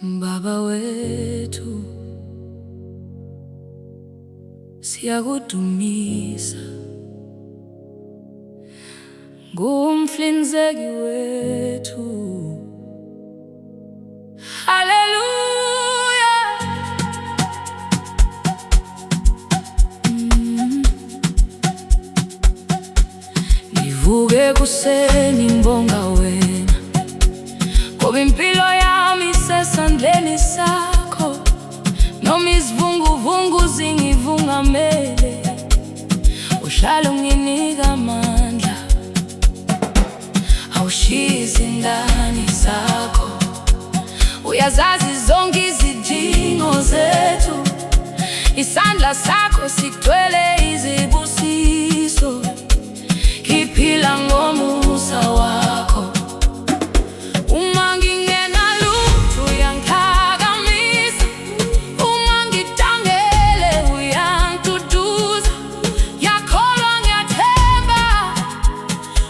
Baba wetu, siyakudumisa, Ungumhlinzeki wethu. Haleluya. Nivuke kuseni mbonga wena, ngoba impilo yami isesandleni sakho. Noma izivunguvungu zingivungamele, uhlala unginika amandla, awushiyi izingane zakho. Uyazazi zonke izidingo zethu, isandla sakho sigcwele izibusiso. Ngiphila ngomusa wakho, uma ngingenalutho uyangiphakamisa, uma ngidangele uyangiduduza. Ngiyakholwa ngiyathemba,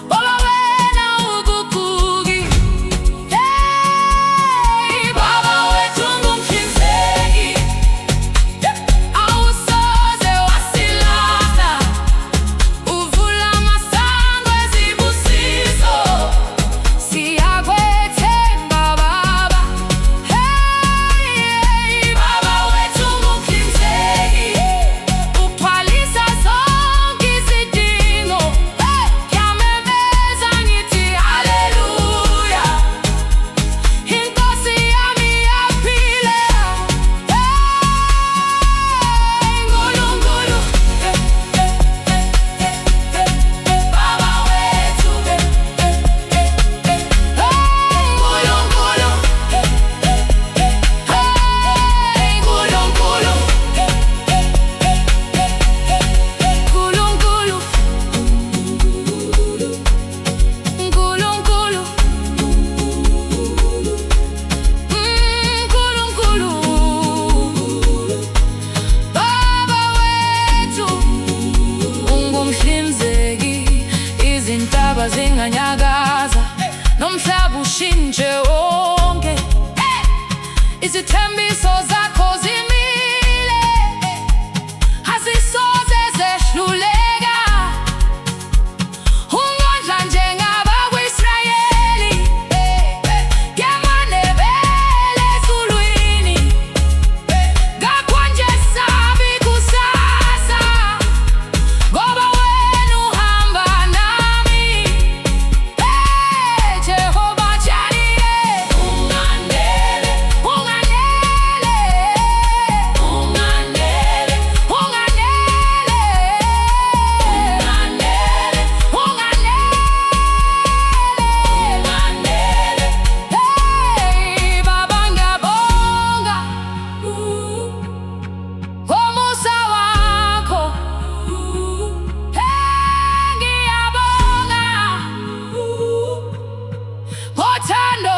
ngoba wena ukugugi. Hey, Baba wethu ungumhlinzeki, awusoze wasilahla. Uvula amasango ezibusiso, siyakwethemba Baba. Hey, Baba wethu ungumhlinzeki, ugcwalisa zonke izidingo. Ngiyamemeza ngithi haleluya, Inkosi yami iyaphila. Nkulunkulu, Baba wethu, Nkulunkulu, Nkulunkulu, Nkulunkulu, Baba wethu ungumhlinzeki. Izintaba zinganyakaza, nomhlaba ushintshe wonke. Izithembiso zakho zimile, azisoze zehluleka. Ungondla njengabakwi-Israyeli, ngemanebele ezulwini. Ngakho nje sabi kusasa, ngoba wena uhamba nami. Jehova Jireh, unganele, unganele, unganele, unganele, unganele, unganele. Hey, Baba ngiyabonga ngomusa wakho. Hey, ngiyabonga ngothando